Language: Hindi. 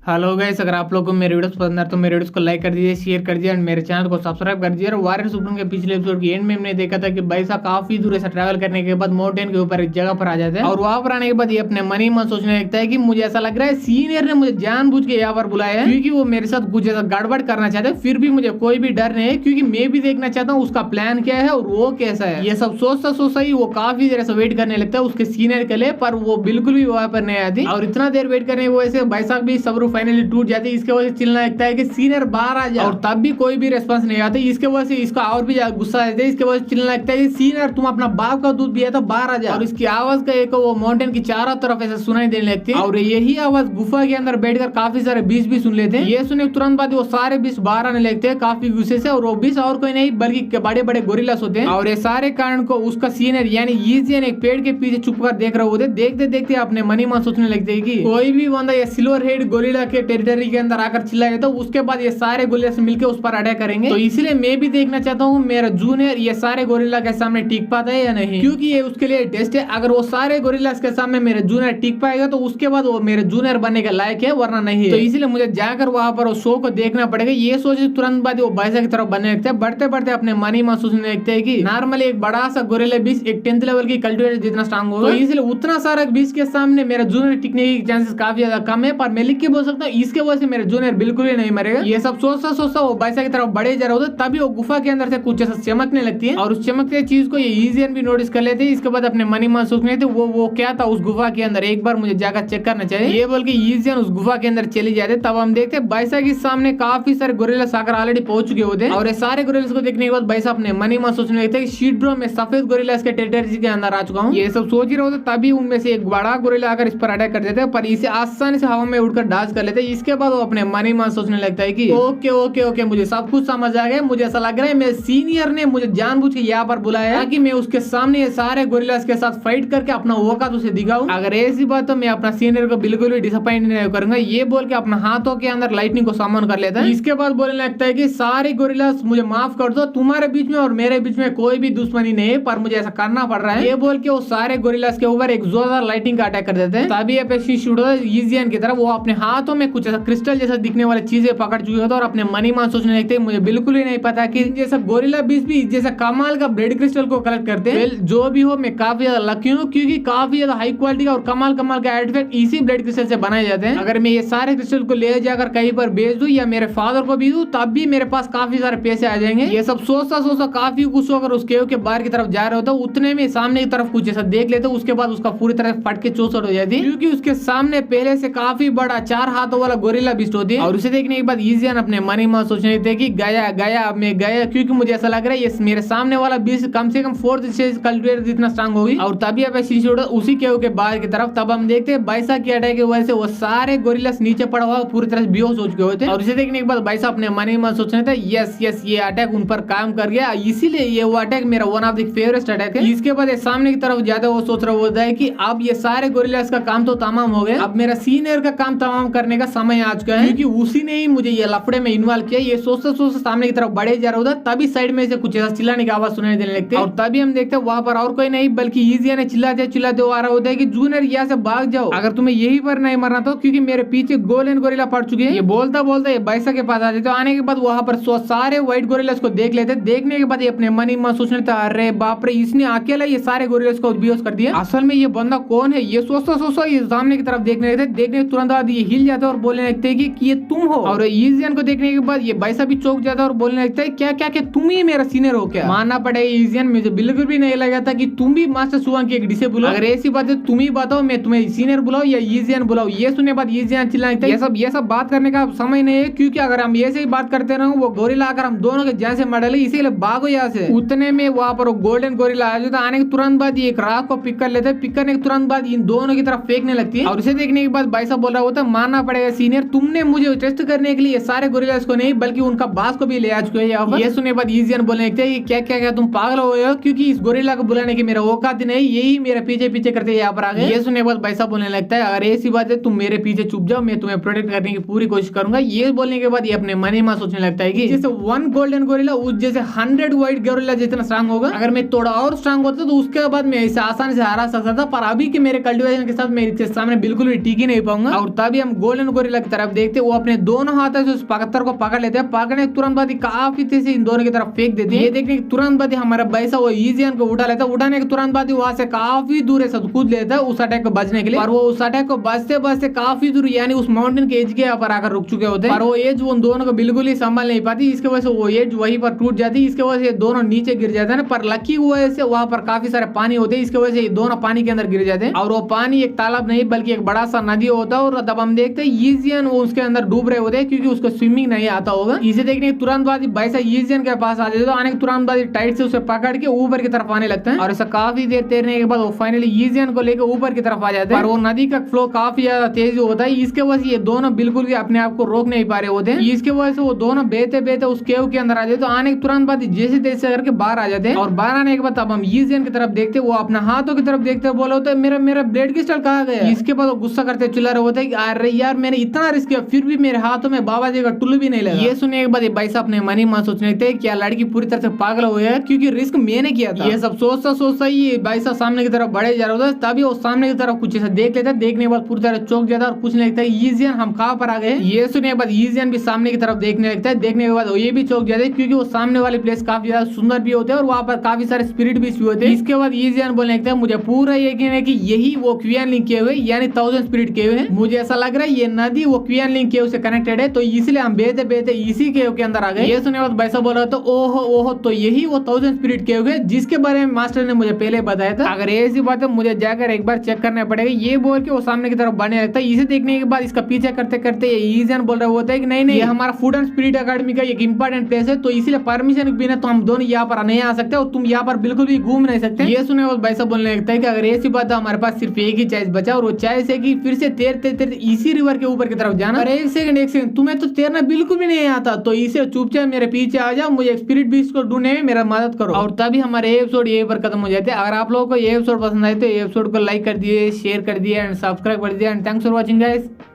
हेलो गाइस, अगर आप लोगों को मेरे वीडियोस पसंद आ तो मेरे वीडियोस को लाइक कर दीजिए, शेयर कर दीजिए और मेरे चैनल को सब्सक्राइब कर दीजिए। और वारियर सुप्रीम के पिछले एपिसोड के एंड में हमने देखा था कि भाई साहब काफी दूर ऐसा ट्रैवल करने के बाद माउंटेन के ऊपर एक जगह पर आ जाते हैं और वहां पर आने के बाद ये अपने मन ही मन सोचने लगता है कि मुझे ऐसा लग रहा है सीनियर ने मुझे जानबूझ के यहाँ पर बुलाया है क्योंकि वो मेरे साथ कुछ ऐसा गड़बड़ करना चाहते हैं। फिर भी मुझे कोई भी डर नहीं है क्योंकि मैं भी देखना चाहता हूँ उसका प्लान क्या है और वो कैसा है। ये सब सोचता ही वो काफी देर से वेट करने लगता है उसके सीनियर के लिए, पर वो बिल्कुल भी वहां पर नहीं आती और इतना देर वेट करने की वजह से भाई साहब भी सब्र फाइनली टूट जाती है। इसके वजह से चिल्लाने लगता है कि सीनियर बाहर आ जाए और तब भी कोई भी रेस्पॉन्स नहीं आता। इसके वजह से इसका और भी गुस्सा आता है। इसके वजह से चिल्लाने लगता है कि सीनियर तुम अपना बाप का दूध पिया तो बाहर आ जाए। और इसकी आवाज का एक वो माउंटेन की चारों तरफ ऐसे सुनाई देने लगती है और यही आवाज गुफा के अंदर बैठकर काफी सारे बीस भी सुन लेते हैं। ये सुने तुरंत बाद वो सारे बीस बाहर आने लगते हैं काफी गुस्से से और वो बीस और कोई नहीं बल्कि बड़े बड़े गोरिल्लास होते हैं। और ये सारे कारण को उसका सीनियर यानी ईजियन एक पेड़ के पीछे छुप कर देख रहे होते। देखते देखते अपने मनी मन सोचने लगते हैं कि कोई भी बंदा ये सिल्वर हेड गोरिल्ला के टेरिटरी के अंदर आकर चिल्लाए तो उसके बाद ये सारे गोरिल्ला से मिलकर उस पर अटैक करेंगे। तो इसलिए मैं भी देखना चाहता हूँ मेरा जूनियर ये सारे गोरिल्ला के सामने टिक पाता है या नहीं, क्योंकि ये उसके लिए टेस्ट है। अगर वो सारे गोरिल्ला के सामने मेरे जूनियर टिक पाएगा तो उसके बाद वो मेरे जूनियर बनने के लायक है, वरना नहीं। तो इसलिए मुझे जाकर वहां पर शो को देखना पड़ेगा। ये सोच तुरंत बाद वो बाइसा की तरफ बनने लगते हैं। बढ़ते बढ़ते अपने मनी मन सोचने लगते हैं कि नॉर्मली एक बड़ा सा गोरिल्ला बीस एक 10th लेवल की कल्टिवेटर जितना स्ट्रांग होगा, तो इसलिए उतना सारा बीस के सामने मेरा जूनियर टिकने की चांसेस काफी ज्यादा कम है। पर मैं लिख के बोल सकता हूँ इसके वजह से मेरे जूनियर बिल्कुल ही नहीं मरेगा। ये सब सोचता सोचता वो बाइसा की तरफ बढ़े जा रहे होते तभी वो गुफा के अंदर से कुछ ऐसा चमकने लगती है और उस चमकते चीज को ये ईजियन भी नोटिस कर लेते हैं। इसके बाद अपने मनी मन सोचने थे वो क्या था उस गुफा के अंदर, एक बार मुझे जाकर चेक करना चाहिए। ये बोल के ईजियन उस गुफा के अंदर चली जाते। तब हम देखते बाइसा के सामने काफी सारे गोरिल्ला साकर ऑलरेडी पहुंच चुके होते हैं और ये सारे गोरिल्ला को देखने के बाद बाइसा अपने मनी मन सोचने लगते हैं कि शीट ब्रो में सफेद गोरिल्ला के टेरिटरी के अंदर आ चुका हूँ। ये सब सोच ही रहे होते तभी उनमें से एक बड़ा गोरिल्ला आकर इस पर अटैक कर देते हैं, पर इसे आसानी से हवा में उड़कर डांस कर लेते हैं। इसके बाद वो अपने मनी मन सोचने लगता है कि ओके ओके ओके मुझे सब कुछ समझ आ गया। मुझे ऐसा लग रहा है मेरे सीनियर ने मुझे जानबूझ के यहाँ पर बुलाया ताकि मैं उसके सामने ये सारे गोरिल्लास के साथ फाइट करके अपना औकात उसे दिखाऊं। अगर ऐसी बात तो मैं अपना सीनियर को बिल्कुल भी डिसअपॉइंट नहीं करूंगा। ये बोल के अपना हाथों के अंदर लाइटनिंग को सामान कर लेता है। इसके बाद बोलने लगता है कि सारे गोरिल्लास मुझे माफ कर दो, तुम्हारे बीच में और मेरे बीच में कोई भी दुश्मनी नहीं है, पर मुझे ऐसा करना पड़ रहा है। ये बोल के वो सारे गोरिल्लास के ऊपर एक जोरदार लाइटिंग का अटैक कर देते हैं। तभी ईजियन की तरफ वो अपने हाथों में कुछ ऐसा क्रिस्टल जैसा दिखने वाली चीजें पकड़ चुके होते और अपने मनी मान सोचने लगते हैं मुझे बिल्कुल ही नहीं पता कि जैसा गोरिल्ला बीस भी जैसा कमाल का ब्लड क्रिस्टल को कलेक्ट करते हैं। जो भी हो मैं काफी ज्यादा लकी हूँ क्योंकि काफी ज्यादा हाई क्वालिटी का और कमाल कमाल का आर्टिफैक्ट इसी ब्लड क्रिस्टल से बनाए जाते हैं। अगर मैं ये सारे क्रिस्टल को ले जाकर कहीं पर बेच दूं या मेरे फादर को भी दूं तब भी मेरे पास काफी सारे पैसे आ जाएंगे। ये सब सोचता सोचता काफी खुश होकर उस केव के बाहर की तरफ जा रहे होता, उतने में सामने की तरफ कुछ ऐसा देख लेते। उसके बाद उसका पूरी तरह फट के चौसठ हो जाती क्योंकि उसके सामने पहले से काफी बड़ा 4 हाथों वाला गोरिल्ला बीस्ट होती है। और उसे देखने के बाद ईजियन अपने मनी में सोचने लगते कि गया गया मैं गया, क्योंकि मुझे ऐसा लग रहा है ये मेरे सामने वाला बीस्ट कम से कम 4th स्टेज कल्टिवेटर जितना स्ट्रांग होगी। और तभी अब उसी केव के बाहर की तरफ तब हम देखते हैं बाइसा की अटैक की वजह से वो सारे गोरिल्लास नीचे पड़ा हुआ पूरी तरह से बेहोश हो चुके होते हैं। और इसे देखने के बाद बाइसा अपने मनी में सोचने थे यस यस ये अटैक उन पर काम कर गया, इसीलिए ये वो अटैक मेरा one of the favourite attack है। इसके बाद सामने की तरफ ज्यादा वो सोच रहा होता है कि अब ये सारे गोरिल्लास का काम तो तमाम हो गया, अब मेरा सीनियर का काम तमाम करने का समय आ चुका है क्योंकि उसी ने ही मुझे ये लफड़े में इन्वॉल्व किया। ये सोचते सोचते सामने की तरफ बढ़े जा रहा होता तभी साइड में से कुछ ऐसा चिल्लाने की आवाज सुनाई देने लगती है और तभी हम देखते हैं वहां पर और कोई नहीं बल्कि ईजियन चिल्लाते चिल्लाते आ रहा होता है कि जूनियर यहाँ से भाग जाओ, अगर तुम्हें यही पर नहीं मरना तो, क्योंकि मेरे पीछे गोल्डन गोरिल्ला पड़ चुके हैं। ये बोलता बोलता ये बाइसा के पास आ जाते। आने के बाद वहां पर सारे व्हाइट गोरिल्लास को देख लेते। देखने के बाद ये अपने मनी में सोचने लगता अरे बाप रे इसने अकेला ये सारे गोरिल्लास को बेहोश कर दिया, असल में ये बंदा कौन है। ये सोचता सोचता ये सामने की तरफ देखने लगते। देखने तुरंत बाद ये हिल जाता है और बोलने लगते हैं कि ये तुम हो। और ईजियन को देखने के बाद ये बाइसा भी चौंक जाता है और बोलने लगता है क्या क्या क्या तुम ही मेरा सीनियर हो क्या। मानना पड़ेगा ईजियन मुझे बिल्कुल भी नहीं लगा था कि तुम भी मास्टर सुवांग की एक डिसेबल हो। अगर ऐसी बात है तुम ही बताओ मैं तुम्हें सीनियर बुलाओ या ईजियन बुलाओ। ये सुनने बाद ईजियन चिल्लाने लगता है ये सब बात करने का समय नहीं है, क्योंकि अगर हम ऐसे ही बात करते रहो वो गोरिल्ला आकर हम दोनों के जान से मार डाले, इसीलिए भागो यहाँ से। उतने में वहां पर गोल्डन गोरिल्ला आ जाता। आने के तुरंत बाद ये एक राख को पिक कर लेते हैं। पिक करने के तुरंत बाद इन दोनों की तरफ फेंकने लगती है और इसे देखने के बाद बाइसा बोल रहा होता है मानना पड़ेगा सीनियर तुमने मुझे टेस्ट करने के लिए सारे गोरिल्लास को नहीं बल्कि उनका बास को भी ले आ चुके हैं। ये सुनने बाद ईजियन बोलने लगते हैं क्या क्या क्या तुम पागल हो गए हो, क्योंकि इस गोरिल्ला को बुलाने की मेरा औकात नहीं, यही मेरे पीछे पीछे करते यहाँ पर आ गए। ये सुनने बाद बाइसा बोलने लगता है अगर ऐसी बात है तुम मेरे पीछे चुप जाओ, मैं तुम्हें प्रोटेक्ट करने की पूरी कोशिश करूंगा। ये बोलने के बाद ये अपने मनी में सोचने लगता है कि जैसे 1 गोल्डन गोरिल्ला उस जैसे 100 व्हाइट गोरिल्ला जितना स्ट्रांग होगा, अगर मैं थोड़ा और स्ट्रांग होता तो उसके बाद मैं इसे आसानी से हरा सकता था, पर अभी के मेरे कल्टिवेशन के साथ मैं इसके सामने बिल्कुल भी टिक ही नहीं पाऊंगा। और तभी हम गोल्डन गोल्डन गोरिल्ला की तरफ देखते वो अपने दोनों हाथों से उस पत्थर को पकड़ लेते हैं। पकड़ने के तुरंत बाद काफी तेजी से इन दोनों की तरफ फेंक देते हैं। ये देखने के तुरंत बाद हमारा बैसा वो ईजियन को उठा लेता है। उठाने के तुरंत बाद वहां से काफी दूर ऐसा कूद लेता है उस अटैक को बचने के लिए। और वो उस अटैक को बचते बचते काफी दूर यानी उस माउंटेन के एज के यहाँ पर आकर रुक चुके होते हैं। और वो एज उन दोनों को बिल्कुल ही संभाल नहीं पाती। इसके वजह से वो एज वहीं पर टूट जाती है। इसके वजह से दोनों नीचे गिर जाते हैं। पर लकी वजह से वहां पर काफी सारे पानी होते हैं। इसके वजह से ये दोनों पानी के अंदर गिर जाते हैं। और वो पानी एक तालाब नहीं बल्कि एक बड़ा सा नदी होता है। और तब हम देखते हैं ईजियन वो उसके अंदर डूब रहे होते हैं क्योंकि उसको स्विमिंग नहीं आता होगा। इसे देखने के तुरंत बाद बैसा ईजियन के पास आ जाते तो आने के तुरंत बाद टाइट से उसे पकड़ के ऊपर की तरफ आने लगता है। और ऐसा काफी देर तैरने के बाद वो फाइनली ईजियन को लेकर ऊपर की तरफ आ जाते हैं। और वो नदी का फ्लो काफी ज्यादा तेज होता है। इसके वजह से ये दोनों बिल्कुल भी अपने आप को रोक नहीं पा रहे होते हैं। इसके वजह से वो दोनों बहते बहते उस केव के अंदर आ जाते तो आने के तुरंत बाद जैसे तैसे करके बाहर आ जाते हैं। और बाहर आने के बाद अब हम ईजियन की तरफ देखते वो अपना हाथों की तरफ देखते बोला होता है मेरा ब्लेड क्रिस्टल कहाँ गया। इसके बाद वो गुस्सा करते चिल्ला रहे होते हैं कि अरे यार मैंने इतना रिस्क किया फिर भी मेरे हाथों में बाबा जी का टुल्लू भी नहीं लगा। ये सुनने के बाद भाई साहब अपने मन ही मन सोचने लगते क्या लड़की पूरी तरह से पागल हो गया क्योंकि रिस्क मैंने किया था। ये सब सोचता सोचता ही भाई साहब सामने की तरफ बढ़े जा रहा होता तभी वो सामने की तरफ कुछ ऐसा देख लेता है। देखने के बाद पूरी तरह चौंक जाता है और पूछने लगता है ईजियन हम कहाँ पर आ गए। ये सुनने के बाद ईजियन भी सामने की तरफ देखने लगता है। देखने के बाद वो ये भी चौंक जाते हैं क्योंकि वो सामने वाले प्लेस काफी ज्यादा सुंदर भी होते हैं और वहाँ पर काफी सारे स्पिरिट भी होते हैं। इसके बाद ईजियन बोलने लगता है मुझे पूरा यकीन है कि यही वो क्वियन लिंक केव है यानी 1000 स्पिरिट केव है। मुझे ऐसा लग रहा है ये नदी वो क्वियन लिंक केव से कनेक्टेड है तो इसलिए हम बेहते बेहते इसी केव के अंदर आ गए। ये सुनने के बाद वैसा बोल रहा तो ओहो तो यही वो 1000 स्पिरिट केव है जिसके बारे में मास्टर ने मुझे पहले बताया था। अगर ऐसी बात है मुझे जाकर एक बार चेक करना पड़ेगा। ये बोल के वो सामने की तरफ बढ़ने लगता है। इसे देखने के बाद इसका पीछे करते करते ये ईजियन बोल रहा होता है कि नहीं ये हमारा फूड एंड स्पिरिट अकेडमी का एक इंपॉर्टेंट प्लेस है तो इसलिए परमिशन के बिना तो हम दोनों यहाँ पर नहीं आ सकते और तुम यहाँ पर बिल्कुल भी घूम नहीं सकते। ये सुने वो वैसा बोलने लगता है कि अगर ऐसी बात है हमारे पास सिर्फ एक ही चॉइस बचा और वो चॉइस है कि फिर से तैरते तैरते इसी रिवर के ऊपर की तरफ जाना। और एक सेकंड तुम्हें तो तैरना बिल्कुल भी नहीं आता तो इसे चुपचाप मेरे पीछे आ जाओ मुझे स्पिरिट बीस्ट को ढूंढने में मेरा मदद करो। और तभी हमारे एपिसोड यहीं पर खत्म हो जाते हैं। अगर आप लोगों को ये एपिसोड पसंद आए तो ये एपिसोड को लाइक कर दिए शेयर कर दिए एंड सब्सक्राइब कर दिए and thanks for watching guys.